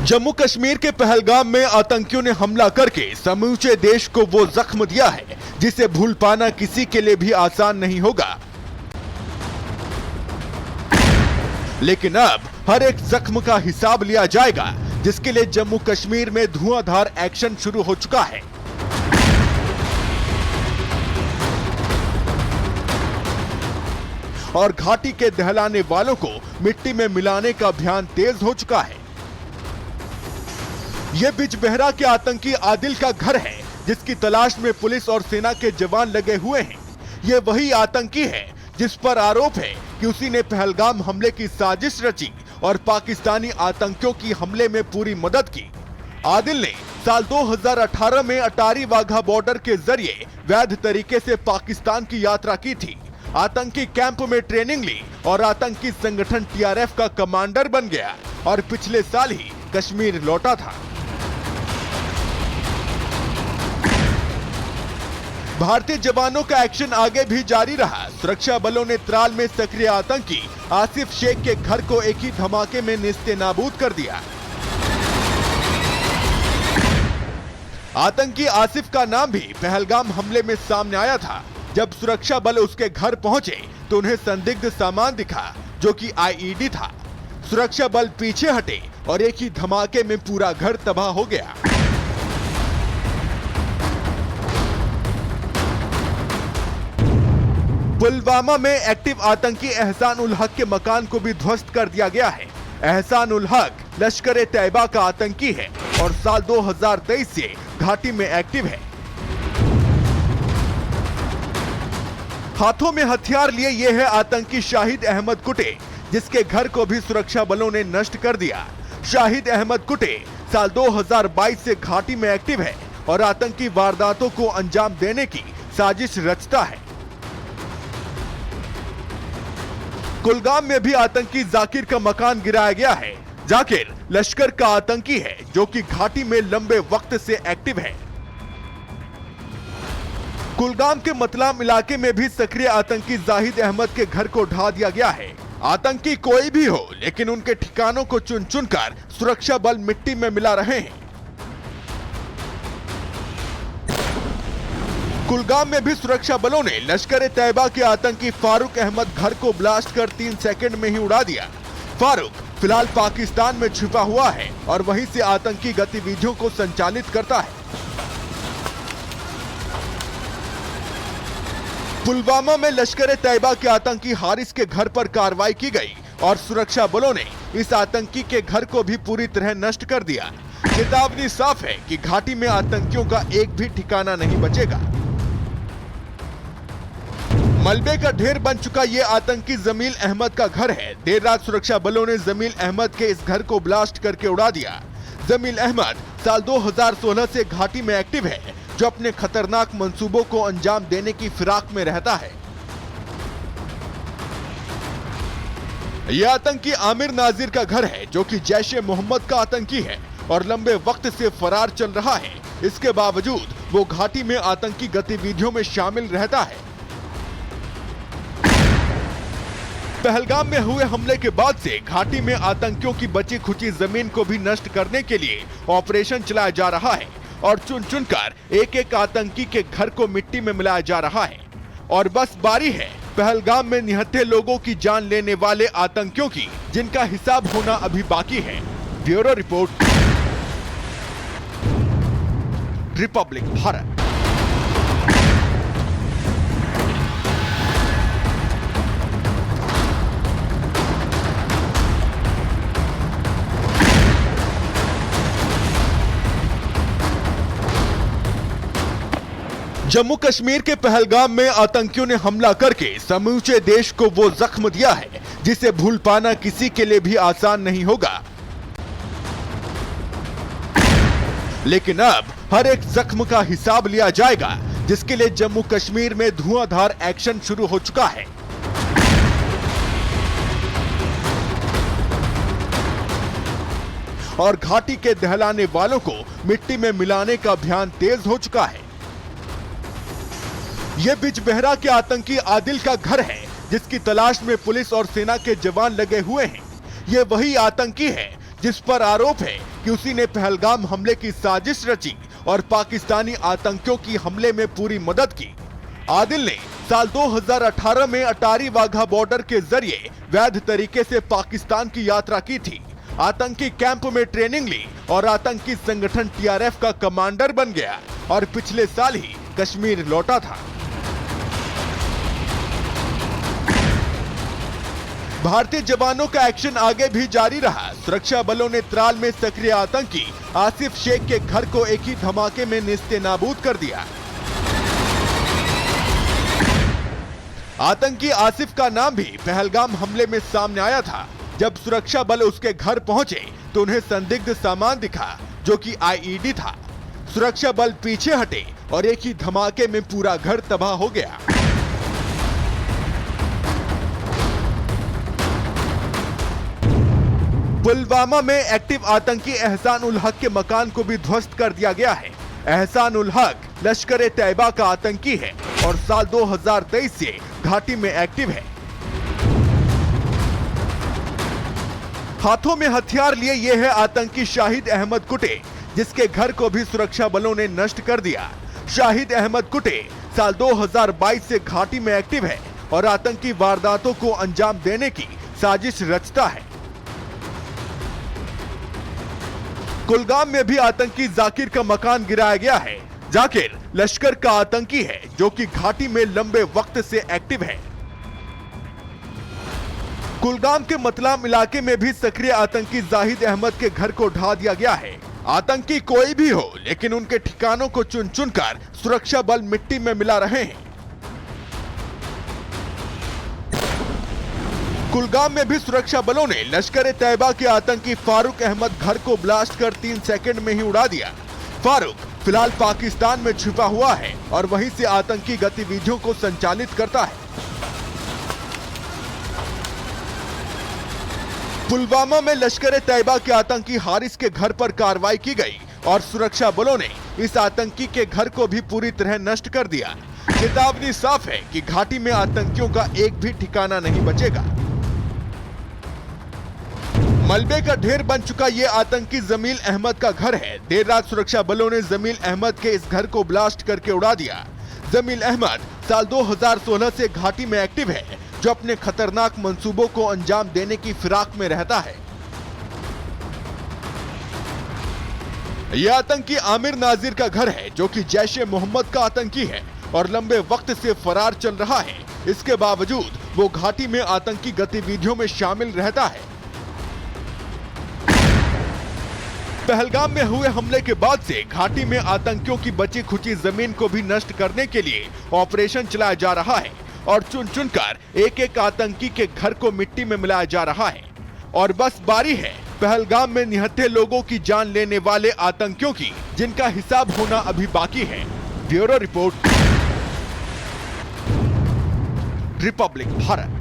जम्मू कश्मीर के पहलगाम में आतंकियों ने हमला करके समूचे देश को वो जख्म दिया है जिसे भूल पाना किसी के लिए भी आसान नहीं होगा। लेकिन अब हर एक जख्म का हिसाब लिया जाएगा, जिसके लिए जम्मू कश्मीर में धुआंधार एक्शन शुरू हो चुका है। और घाटी के दहलाने वालों को मिट्टी में मिलाने का अभियान तेज हो चुका है। ये बिजबेहरा के आतंकी आदिल का घर है, जिसकी तलाश में पुलिस और सेना के जवान लगे हुए हैं। ये वही आतंकी है जिस पर आरोप है कि उसी ने पहलगाम हमले की साजिश रची और पाकिस्तानी आतंकियों की हमले में पूरी मदद की। आदिल ने साल 2018 में अटारी वाघा बॉर्डर के जरिए वैध तरीके से पाकिस्तान की यात्रा की थी, आतंकी कैंप में ट्रेनिंग ली और आतंकी संगठन TRF का कमांडर बन गया और पिछले साल ही कश्मीर लौटा था। भारतीय जवानों का एक्शन आगे भी जारी रहा। सुरक्षा बलों ने त्राल में सक्रिय आतंकी आसिफ शेख के घर को एक ही धमाके में नेस्तनाबूद कर दिया। आतंकी आसिफ का नाम भी पहलगाम हमले में सामने आया था। जब सुरक्षा बल उसके घर पहुंचे तो उन्हें संदिग्ध सामान दिखा, जो कि IED था। सुरक्षा बल पीछे हटे और एक ही धमाके में पूरा घर तबाह हो गया। पुलवामा में एक्टिव आतंकी एहसान उल हक के मकान को भी ध्वस्त कर दिया गया है। एहसान उल हक लश्कर-ए-तैयबा का आतंकी है और साल 2023 से घाटी में एक्टिव है। हाथों में हथियार लिए ये है आतंकी शाहिद अहमद कुटे, जिसके घर को भी सुरक्षा बलों ने नष्ट कर दिया। शाहिद अहमद कुटे साल 2022 से घाटी में एक्टिव है और आतंकी वारदातों को अंजाम देने की साजिश रचता है। कुलगाम में भी आतंकी जाकिर का मकान गिराया गया है। जाकिर लश्कर का आतंकी है जो कि घाटी में लंबे वक्त से एक्टिव है। कुलगाम के मतलाम इलाके में भी सक्रिय आतंकी जाहिद अहमद के घर को ढा दिया गया है। आतंकी कोई भी हो, लेकिन उनके ठिकानों को चुन चुनकर सुरक्षा बल मिट्टी में मिला रहे हैं। कुलगाम में भी सुरक्षा बलों ने लश्कर-ए-तैयबा के आतंकी फारूक अहमद घर को ब्लास्ट कर 3 सेकंड में ही उड़ा दिया। फारूक फिलहाल पाकिस्तान में छिपा हुआ है और वहीं से आतंकी गतिविधियों को संचालित करता है। पुलवामा में लश्कर-ए-तैयबा के आतंकी हारिस के घर पर कार्रवाई की गई और सुरक्षा बलों ने इस आतंकी के घर को भी पूरी तरह नष्ट कर दिया। चेतावनी साफ है कि घाटी में आतंकियों का एक भी ठिकाना नहीं बचेगा। मलबे का ढेर बन चुका ये आतंकी जमील अहमद का घर है। देर रात सुरक्षा बलों ने जमील अहमद के इस घर को ब्लास्ट करके उड़ा दिया। जमील अहमद साल 2016 से घाटी में एक्टिव है, जो अपने खतरनाक मंसूबों को अंजाम देने की फिराक में रहता है। यह आतंकी आमिर नाजिर का घर है, जो कि जैश-ए-मोहम्मद का आतंकी है और लंबे वक्त से फरार चल रहा है। इसके बावजूद वो घाटी में आतंकी गतिविधियों में शामिल रहता है। पहलगाम में हुए हमले के बाद से घाटी में आतंकियों की बची खुची जमीन को भी नष्ट करने के लिए ऑपरेशन चलाया जा रहा है और चुन चुनकर एक एक आतंकी के घर को मिट्टी में मिलाया जा रहा है। और बस बारी है पहलगाम में निहत्थे लोगों की जान लेने वाले आतंकियों की, जिनका हिसाब होना अभी बाकी है। Bureau report, Republic Bharat. Jammu Kashmir के पहलगाम में आतंकियों ने हमला करके समूचे देश को वो जख्म दिया है जिसे भूल पाना किसी के लिए भी आसान नहीं होगा। लेकिन अब हर एक जख्म का हिसाब लिया जाएगा, जिसके लिए जम्मू कश्मीर में धुआंधार एक्शन शुरू हो चुका है। और घाटी के दहलाने वालों को मिट्टी में मिलाने का अभियान तेज हो चुका है। ये बिजबेहरा के आतंकी आदिल का घर है, जिसकी तलाश में पुलिस और सेना के जवान लगे हुए हैं। ये वही आतंकी है जिस पर आरोप है कि उसी ने पहलगाम हमले की साजिश रची और पाकिस्तानी आतंकियों की हमले में पूरी मदद की। आदिल ने साल 2018 में अटारी वाघा बॉर्डर के जरिए वैध तरीके से पाकिस्तान की यात्रा की थी, आतंकी कैंप में ट्रेनिंग ली और आतंकी संगठन टीआरएफ का कमांडर बन गया और पिछले साल ही कश्मीर लौटा था। भारतीय जवानों का एक्शन आगे भी जारी रहा। सुरक्षा बलों ने त्राल में सक्रिय आतंकी आसिफ शेख के घर को एक ही धमाके में नेस्तनाबूद कर दिया। आतंकी आसिफ का नाम भी पहलगाम हमले में सामने आया था। जब सुरक्षा बल उसके घर पहुंचे तो उन्हें संदिग्ध सामान दिखा जो कि आईईडी था। सुरक्षा बल पीछे हटे और एक ही धमाके में पूरा घर तबाह हो गया। पुलवामा में एक्टिव आतंकी एहसान उल हक के मकान को भी ध्वस्त कर दिया गया है। एहसान उल हक लश्कर तैयबा का आतंकी है और साल 2023 से घाटी में एक्टिव है। हाथों में हथियार लिए ये है आतंकी शाहिद अहमद कुटे, जिसके घर को भी सुरक्षा बलों ने नष्ट कर दिया। शाहिद अहमद कुटे साल 2022 से घाटी में एक्टिव है और आतंकी वारदातों को अंजाम देने की साजिश रचता है। कुलगाम में भी आतंकी जाकिर का मकान गिराया गया है। जाकिर लश्कर का आतंकी है जो कि घाटी में लंबे वक्त से एक्टिव है। कुलगाम के मतलाम इलाके में भी सक्रिय आतंकी जाहिद अहमद के घर को ढा दिया गया है। आतंकी कोई भी हो, लेकिन उनके ठिकानों को चुन चुनकर सुरक्षा बल मिट्टी में मिला रहे हैं। कुलगाम में भी सुरक्षा बलों ने लश्कर तैयबा के आतंकी फारूक अहमद घर को ब्लास्ट कर 3 सेकंड में ही उड़ा दिया। फारूक फिलहाल पाकिस्तान में छिपा हुआ है और वहीं से आतंकी गतिविधियों को संचालित करता है। पुलवामा में लश्कर तैयबा के आतंकी हारिस के घर पर कार्रवाई की गई और सुरक्षा बलों ने इस आतंकी के घर को भी पूरी तरह नष्ट कर दिया। चेतावनी साफ है कि घाटी में आतंकियों का एक भी ठिकाना नहीं बचेगा। मलबे का ढेर बन चुका ये आतंकी जमील अहमद का घर है। देर रात सुरक्षा बलों ने जमील अहमद के इस घर को ब्लास्ट करके उड़ा दिया। जमील अहमद साल 2016 से घाटी में एक्टिव है, जो अपने खतरनाक मंसूबों को अंजाम देने की फिराक में रहता है। यह आतंकी आमिर नाजिर का घर है, जो कि जैश-ए मोहम्मद का आतंकी है और लंबे वक्त से फरार चल रहा है। इसके बावजूद वो घाटी में आतंकी गतिविधियों में शामिल रहता है। पहलगाम में हुए हमले के बाद से घाटी में आतंकियों की बची खुची जमीन को भी नष्ट करने के लिए ऑपरेशन चलाया जा रहा है और चुन चुनकर एक एक आतंकी के घर को मिट्टी में मिलाया जा रहा है। और बस बारी है पहलगाम में निहत्थे लोगों की जान लेने वाले आतंकियों की, जिनका हिसाब होना अभी बाकी है। Bureau report, Republic Bharat.